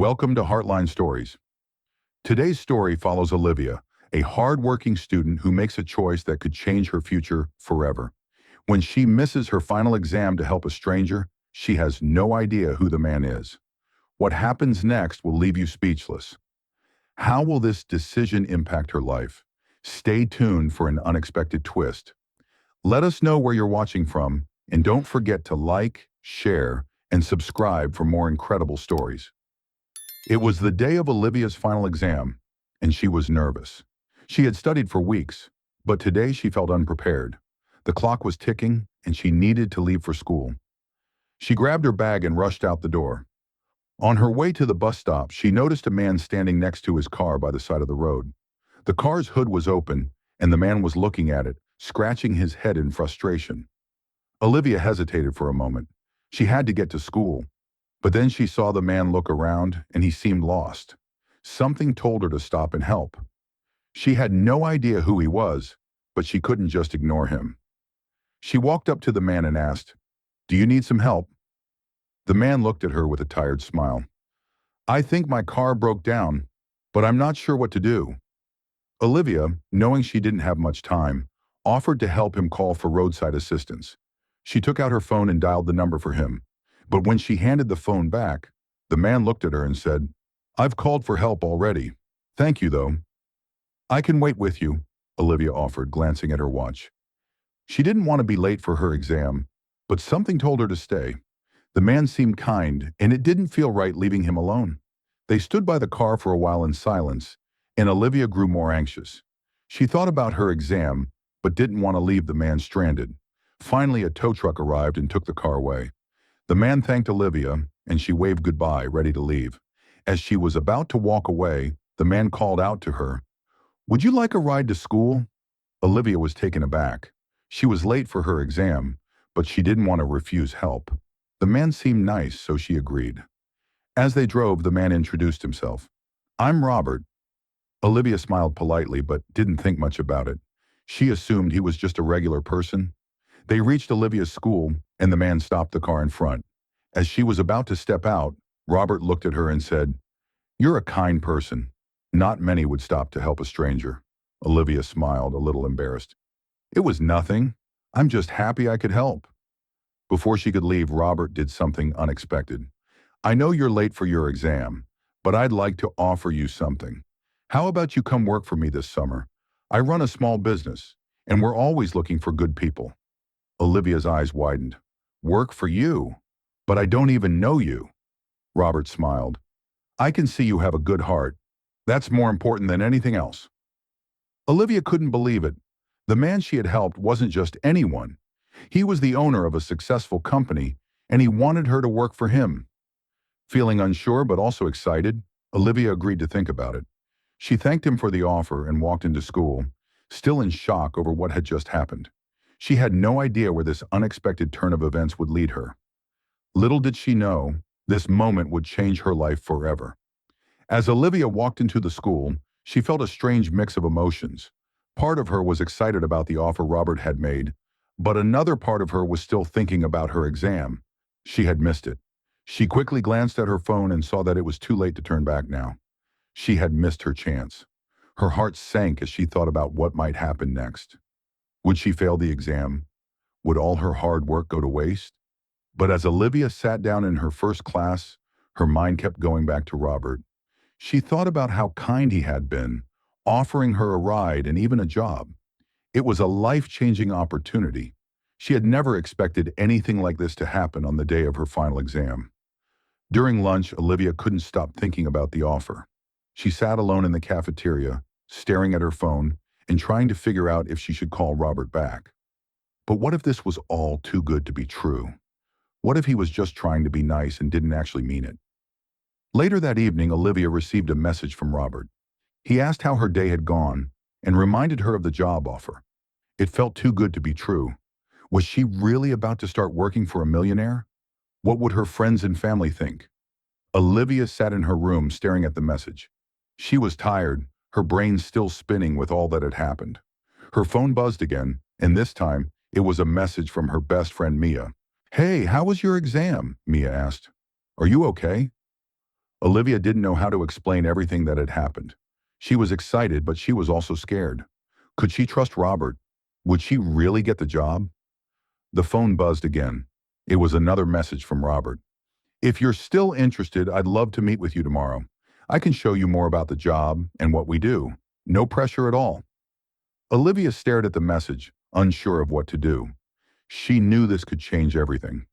Welcome to Heartline Stories. Today's story follows Olivia, a hard-working student who makes a choice that could change her future forever. When she misses her final exam to help a stranger, she has no idea who the man is. What happens next will leave you speechless. How will this decision impact her life? Stay tuned for an unexpected twist. Let us know where you're watching from, and don't forget to like, share, and subscribe for more incredible stories. It was the day of Olivia's final exam, and she was nervous. She had studied for weeks, but today she felt unprepared. The clock was ticking, and she needed to leave for school. She grabbed her bag and rushed out the door. On her way to the bus stop, she noticed a man standing next to his car by the side of the road. The car's hood was open, and the man was looking at it, scratching his head in frustration. Olivia hesitated for a moment. She had to get to school. But then she saw the man look around, and he seemed lost. Something told her to stop and help. She had no idea who he was, but she couldn't just ignore him. She walked up to the man and asked, "Do you need some help?" The man looked at her with a tired smile. "I think my car broke down, but I'm not sure what to do." Olivia, knowing she didn't have much time, offered to help him call for roadside assistance. She took out her phone and dialed the number for him. But when she handed the phone back, the man looked at her and said, "I've called for help already. Thank you, though." "I can wait with you," Olivia offered, glancing at her watch. She didn't want to be late for her exam, but something told her to stay. The man seemed kind, and it didn't feel right leaving him alone. They stood by the car for a while in silence, and Olivia grew more anxious. She thought about her exam, but didn't want to leave the man stranded. Finally, a tow truck arrived and took the car away. The man thanked Olivia, and she waved goodbye, ready to leave. As she was about to walk away, the man called out to her, "Would you like a ride to school?" Olivia was taken aback. She was late for her exam, but she didn't want to refuse help. The man seemed nice, so she agreed. As they drove, the man introduced himself. "I'm Robert." Olivia smiled politely, but didn't think much about it. She assumed he was just a regular person. They reached Olivia's school, and the man stopped the car in front. As she was about to step out, Robert looked at her and said, "You're a kind person. Not many would stop to help a stranger." Olivia smiled, a little embarrassed. "It was nothing. I'm just happy I could help." Before she could leave, Robert did something unexpected. "I know you're late for your exam, but I'd like to offer you something. How about you come work for me this summer? I run a small business, and we're always looking for good people." Olivia's eyes widened. "Work for you? But I don't even know you." Robert smiled. "I can see you have a good heart. That's more important than anything else." Olivia couldn't believe it. The man she had helped wasn't just anyone. He was the owner of a successful company, and he wanted her to work for him. Feeling unsure but also excited, Olivia agreed to think about it. She thanked him for the offer and walked into school, still in shock over what had just happened. She had no idea where this unexpected turn of events would lead her. Little did she know, this moment would change her life forever. As Olivia walked into the school, she felt a strange mix of emotions. Part of her was excited about the offer Robert had made, but another part of her was still thinking about her exam. She had missed it. She quickly glanced at her phone and saw that it was too late to turn back now. She had missed her chance. Her heart sank as she thought about what might happen next. Would she fail the exam? Would all her hard work go to waste? But as Olivia sat down in her first class, her mind kept going back to Robert. She thought about how kind he had been, offering her a ride and even a job. It was a life-changing opportunity. She had never expected anything like this to happen on the day of her final exam. During lunch, Olivia couldn't stop thinking about the offer. She sat alone in the cafeteria, staring at her phone, and trying to figure out if she should call Robert back. But what if this was all too good to be true? What if he was just trying to be nice and didn't actually mean it? Later that evening, Olivia received a message from Robert. He asked how her day had gone and reminded her of the job offer. It felt too good to be true. Was she really about to start working for a millionaire? What would her friends and family think? Olivia sat in her room staring at the message. She was tired, her brain still spinning with all that had happened. Her phone buzzed again, and this time, it was a message from her best friend Mia. "Hey, how was your exam?" Mia asked. "Are you okay?" Olivia didn't know how to explain everything that had happened. She was excited, but she was also scared. Could she trust Robert? Would she really get the job? The phone buzzed again. It was another message from Robert. If you're still interested, I'd love to meet with you tomorrow. I can show you more about the job and what we do. No pressure at all. Olivia stared at the message, unsure of what to do. She knew this could change everything.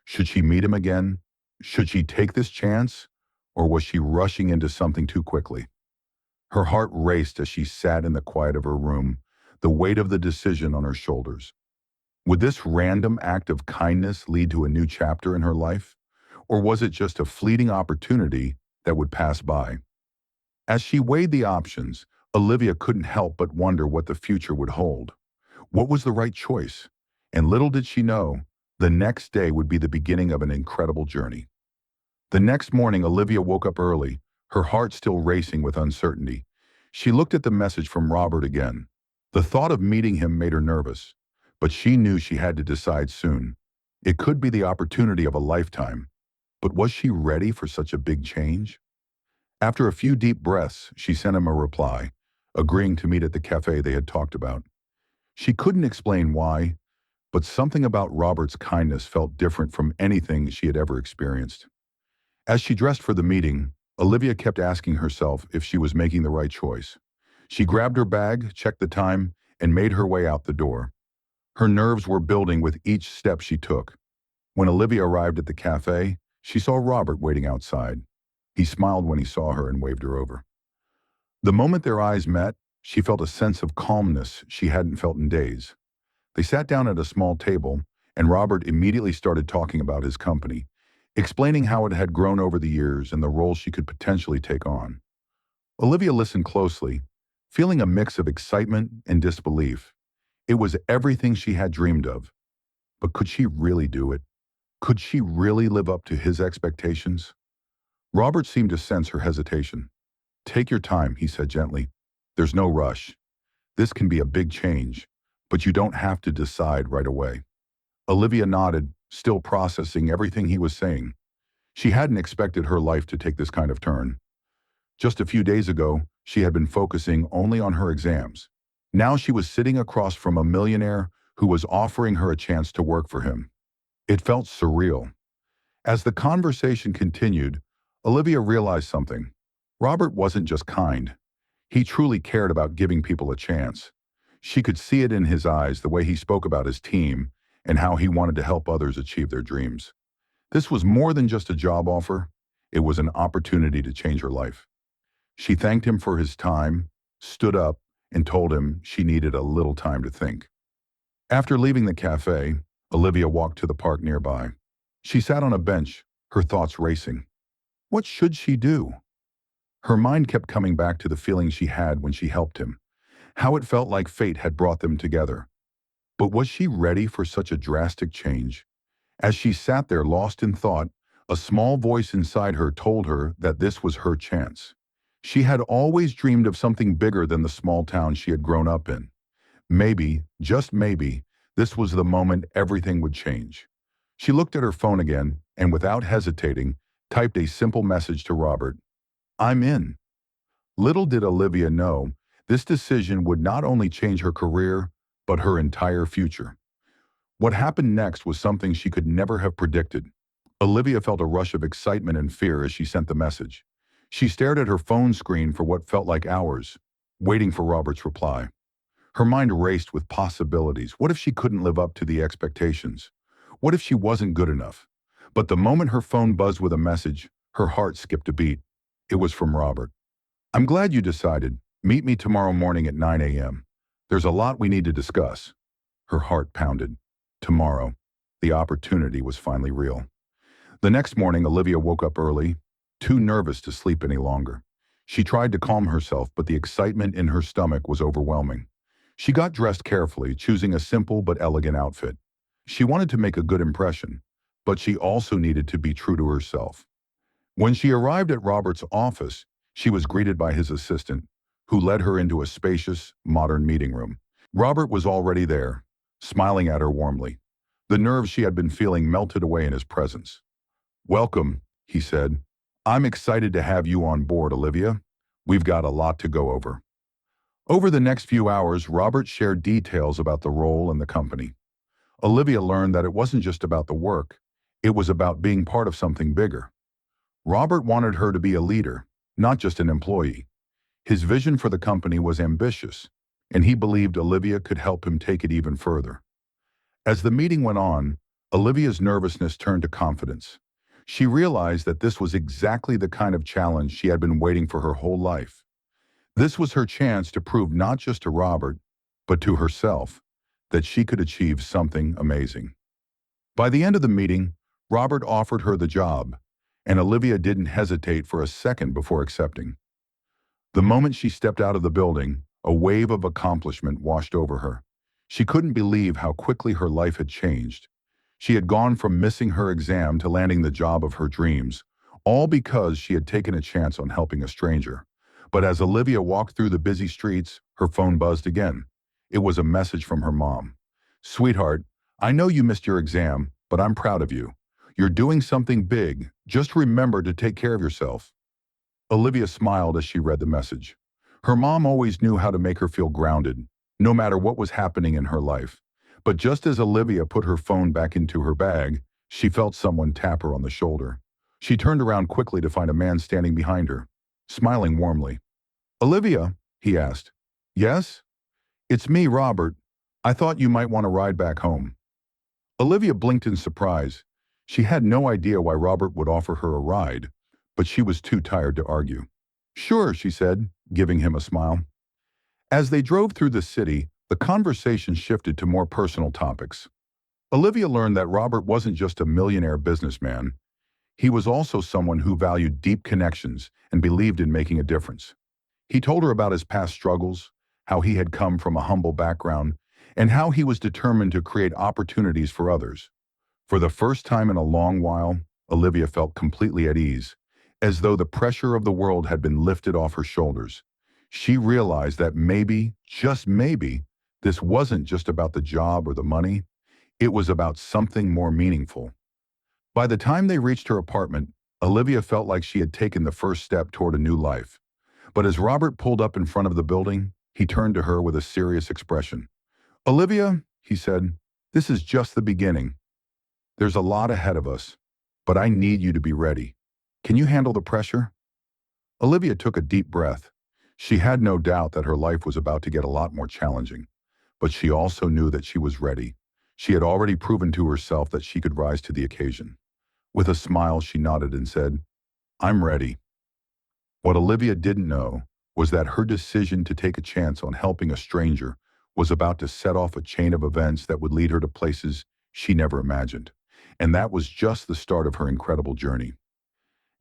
Should she meet him again? Should she take this chance? Or was she rushing into something too quickly? Her heart raced as she sat in the quiet of her room, the weight of the decision on her shoulders. Would this random act of kindness lead to a new chapter in her life? Or was it just a fleeting opportunity that would pass by? As she weighed the options, Olivia couldn't help but wonder what the future would hold. What was the right choice? And little did she know, the next day would be the beginning of an incredible journey. The next morning, Olivia woke up early, her heart still racing with uncertainty. She looked at the message from Robert again. The thought of meeting him made her nervous, but she knew she had to decide soon. It could be the opportunity of a lifetime, but was she ready for such a big change? After a few deep breaths, she sent him a reply, agreeing to meet at the cafe they had talked about. She couldn't explain why, but something about Robert's kindness felt different from anything she had ever experienced. As she dressed for the meeting, Olivia kept asking herself if she was making the right choice. She grabbed her bag, checked the time, and made her way out the door. Her nerves were building with each step she took. When Olivia arrived at the cafe, she saw Robert waiting outside. He smiled when he saw her and waved her over. The moment their eyes met, she felt a sense of calmness she hadn't felt in days. They sat down at a small table, and Robert immediately started talking about his company, explaining how it had grown over the years and the role she could potentially take on. Olivia listened closely, feeling a mix of excitement and disbelief. It was everything she had dreamed of. But could she really do it? Could she really live up to his expectations? Robert seemed to sense her hesitation. "Take your time," he said gently. "There's no rush. This can be a big change, but you don't have to decide right away." Olivia nodded, still processing everything he was saying. She hadn't expected her life to take this kind of turn. Just a few days ago, she had been focusing only on her exams. Now she was sitting across from a millionaire who was offering her a chance to work for him. It felt surreal. As the conversation continued, Olivia realized something. Robert wasn't just kind. He truly cared about giving people a chance. She could see it in his eyes, the way he spoke about his team and how he wanted to help others achieve their dreams. This was more than just a job offer. It was an opportunity to change her life. She thanked him for his time, stood up, and told him she needed a little time to think. After leaving the cafe, Olivia walked to the park nearby. She sat on a bench, her thoughts racing. What should she do? Her mind kept coming back to the feeling she had when she helped him, how it felt like fate had brought them together. But was she ready for such a drastic change? As she sat there lost in thought, a small voice inside her told her that this was her chance. She had always dreamed of something bigger than the small town she had grown up in. Maybe, just maybe, this was the moment everything would change. She looked at her phone again and, without hesitating, typed a simple message to Robert. "I'm in." Little did Olivia know, this decision would not only change her career, but her entire future. What happened next was something she could never have predicted. Olivia felt a rush of excitement and fear as she sent the message. She stared at her phone screen for what felt like hours, waiting for Robert's reply. Her mind raced with possibilities. What if she couldn't live up to the expectations? What if she wasn't good enough? But the moment her phone buzzed with a message, her heart skipped a beat. It was from Robert. "I'm glad you decided. Meet me tomorrow morning at 9 a.m. There's a lot we need to discuss." Her heart pounded. Tomorrow. The opportunity was finally real. The next morning, Olivia woke up early, too nervous to sleep any longer. She tried to calm herself, but the excitement in her stomach was overwhelming. She got dressed carefully, choosing a simple but elegant outfit. She wanted to make a good impression, but she also needed to be true to herself. When she arrived at Robert's office, she was greeted by his assistant, who led her into a spacious, modern meeting room. Robert was already there, smiling at her warmly. The nerves she had been feeling melted away in his presence. "Welcome," he said. I'm excited to have you on board, Olivia. We've got a lot to go over. Over the next few hours, Robert shared details about the role and the company. Olivia learned that it wasn't just about the work, it was about being part of something bigger. Robert wanted her to be a leader, not just an employee. His vision for the company was ambitious, and he believed Olivia could help him take it even further. As the meeting went on, Olivia's nervousness turned to confidence. She realized that this was exactly the kind of challenge she had been waiting for her whole life. This was her chance to prove not just to Robert, but to herself, that she could achieve something amazing. By the end of the meeting, Robert offered her the job, and Olivia didn't hesitate for a second before accepting. The moment she stepped out of the building, a wave of accomplishment washed over her. She couldn't believe how quickly her life had changed. She had gone from missing her exam to landing the job of her dreams, all because she had taken a chance on helping a stranger. But as Olivia walked through the busy streets, her phone buzzed again. It was a message from her mom. "Sweetheart, I know you missed your exam, but I'm proud of you. You're doing something big. Just remember to take care of yourself." Olivia smiled as she read the message. Her mom always knew how to make her feel grounded, no matter what was happening in her life. But just as Olivia put her phone back into her bag, she felt someone tap her on the shoulder. She turned around quickly to find a man standing behind her, smiling warmly. "Olivia?" he asked. "Yes? It's me, Robert. I thought you might want to ride back home." Olivia blinked in surprise. She had no idea why Robert would offer her a ride, but she was too tired to argue. "Sure," she said, giving him a smile. As they drove through the city, the conversation shifted to more personal topics. Olivia learned that Robert wasn't just a millionaire businessman. He was also someone who valued deep connections and believed in making a difference. He told her about his past struggles, how he had come from a humble background, and how he was determined to create opportunities for others. For the first time in a long while, Olivia felt completely at ease, as though the pressure of the world had been lifted off her shoulders. She realized that maybe, just maybe, this wasn't just about the job or the money. It was about something more meaningful. By the time they reached her apartment, Olivia felt like she had taken the first step toward a new life. But as Robert pulled up in front of the building, he turned to her with a serious expression. "Olivia," he said, "this is just the beginning. There's a lot ahead of us, but I need you to be ready. Can you handle the pressure?" Olivia took a deep breath. She had no doubt that her life was about to get a lot more challenging, but she also knew that she was ready. She had already proven to herself that she could rise to the occasion. With a smile, she nodded and said, "I'm ready." What Olivia didn't know was that her decision to take a chance on helping a stranger was about to set off a chain of events that would lead her to places she never imagined. And that was just the start of her incredible journey.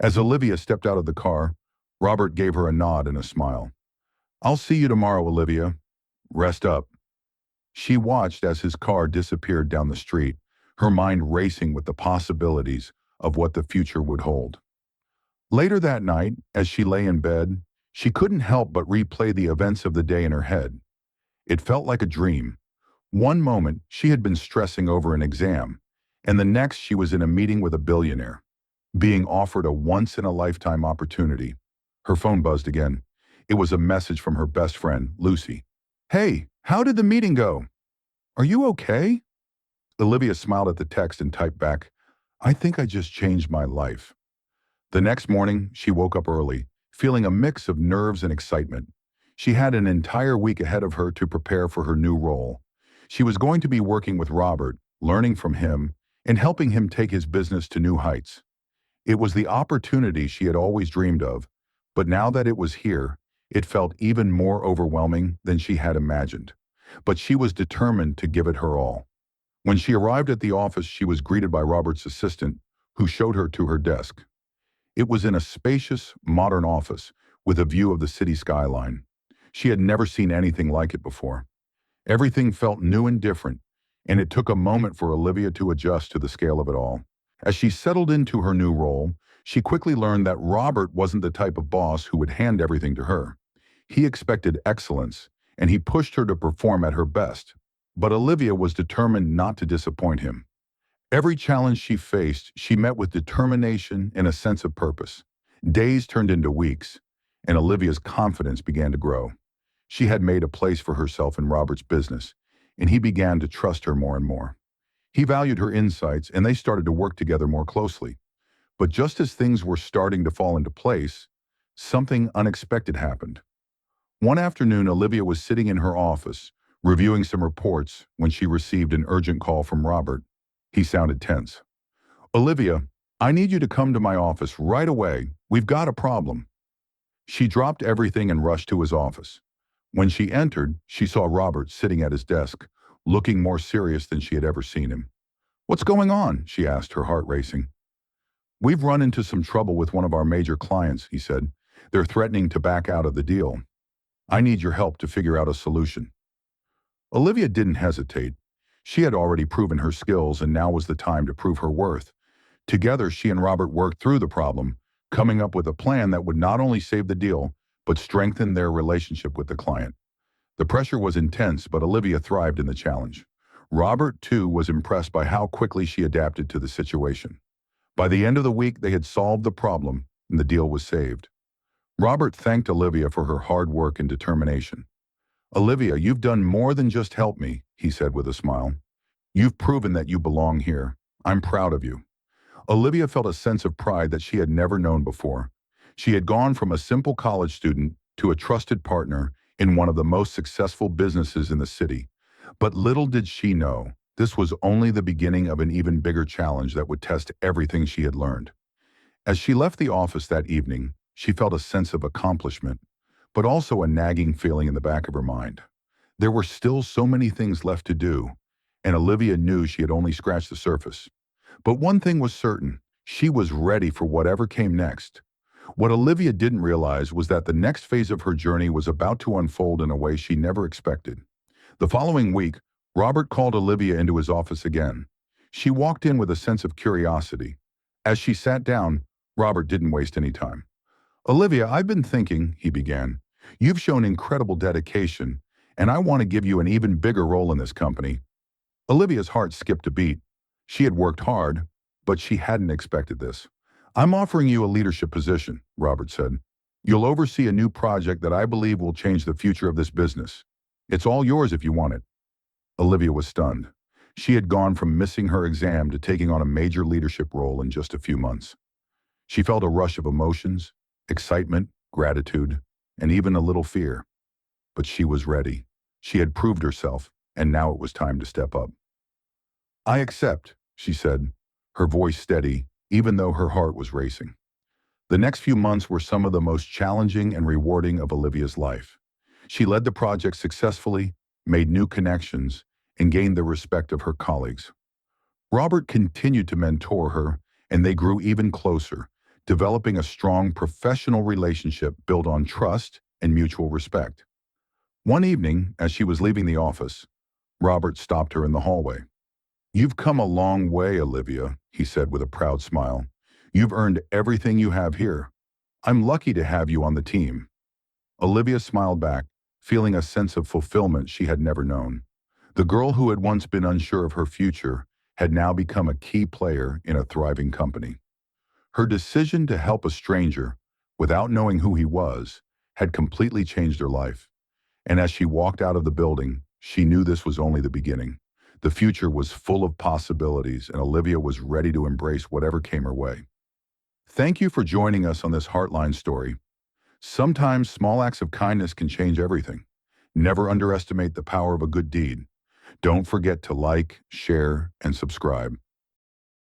As Olivia stepped out of the car, Robert gave her a nod and a smile. "I'll see you tomorrow, Olivia. Rest up." She watched as his car disappeared down the street, her mind racing with the possibilities of what the future would hold. Later that night, as she lay in bed, she couldn't help but replay the events of the day in her head. It felt like a dream. One moment, she had been stressing over an exam, and the next she was in a meeting with a billionaire, being offered a once-in-a-lifetime opportunity. Her phone buzzed again. It was a message from her best friend, Lucy. "Hey, how did the meeting go? Are you okay?" Olivia smiled at the text and typed back, "I think I just changed my life." The next morning, she woke up early, feeling a mix of nerves and excitement. She had an entire week ahead of her to prepare for her new role. She was going to be working with Robert, learning from him, and helping him take his business to new heights. It was the opportunity she had always dreamed of, but now that it was here, it felt even more overwhelming than she had imagined. But she was determined to give it her all. When she arrived at the office, she was greeted by Robert's assistant, who showed her to her desk. It was in a spacious, modern office with a view of the city skyline. She had never seen anything like it before. Everything felt new and different, and it took a moment for Olivia to adjust to the scale of it all. As she settled into her new role, she quickly learned that Robert wasn't the type of boss who would hand everything to her. He expected excellence, and he pushed her to perform at her best. But Olivia was determined not to disappoint him. Every challenge she faced, she met with determination and a sense of purpose. Days turned into weeks, and Olivia's confidence began to grow. She had made a place for herself in Robert's business, and he began to trust her more and more. He valued her insights, and they started to work together more closely. But just as things were starting to fall into place, something unexpected happened. One afternoon, Olivia was sitting in her office, reviewing some reports, when she received an urgent call from Robert. He sounded tense. "Olivia, I need you to come to my office right away. We've got a problem." She dropped everything and rushed to his office. When she entered, she saw Robert sitting at his desk, looking more serious than she had ever seen him. "What's going on?" she asked, her heart racing. "We've run into some trouble with one of our major clients," he said. "They're threatening to back out of the deal. I need your help to figure out a solution." Olivia didn't hesitate. She had already proven her skills, and now was the time to prove her worth. Together, she and Robert worked through the problem, coming up with a plan that would not only save the deal, but strengthen their relationship with the client. The pressure was intense, but Olivia thrived in the challenge. Robert, too, was impressed by how quickly she adapted to the situation. By the end of the week, they had solved the problem, and the deal was saved. Robert thanked Olivia for her hard work and determination. "Olivia, you've done more than just help me," he said with a smile. "You've proven that you belong here. I'm proud of you." Olivia felt a sense of pride that she had never known before. She had gone from a simple college student to a trusted partner in one of the most successful businesses in the city. But little did she know, this was only the beginning of an even bigger challenge that would test everything she had learned. As she left the office that evening, she felt a sense of accomplishment, but also a nagging feeling in the back of her mind. There were still so many things left to do, and Olivia knew she had only scratched the surface. But one thing was certain: she was ready for whatever came next. What Olivia didn't realize was that the next phase of her journey was about to unfold in a way she never expected. The following week, Robert called Olivia into his office again. She walked in with a sense of curiosity. As she sat down, Robert didn't waste any time. "Olivia, I've been thinking," he began. "You've shown incredible dedication, and I want to give you an even bigger role in this company." Olivia's heart skipped a beat. She had worked hard, but she hadn't expected this. "I'm offering you a leadership position," Robert said. "You'll oversee a new project that I believe will change the future of this business. It's all yours if you want it." Olivia was stunned. She had gone from missing her exam to taking on a major leadership role in just a few months. She felt a rush of emotions: excitement, gratitude, and even a little fear. But she was ready. She had proved herself, and now it was time to step up. "I accept," she said, her voice steady, even though her heart was racing. The next few months were some of the most challenging and rewarding of Olivia's life. She led the project successfully, made new connections, and gained the respect of her colleagues. Robert continued to mentor her, and they grew even closer, developing a strong professional relationship built on trust and mutual respect. One evening, as she was leaving the office, Robert stopped her in the hallway. "You've come a long way, Olivia," he said with a proud smile. "You've earned everything you have here. I'm lucky to have you on the team." Olivia smiled back, feeling a sense of fulfillment she had never known. The girl who had once been unsure of her future had now become a key player in a thriving company. Her decision to help a stranger, without knowing who he was, had completely changed her life. And as she walked out of the building, she knew this was only the beginning. The future was full of possibilities, and Olivia was ready to embrace whatever came her way. Thank you for joining us on this Heartline story. Sometimes small acts of kindness can change everything. Never underestimate the power of a good deed. Don't forget to like, share, and subscribe.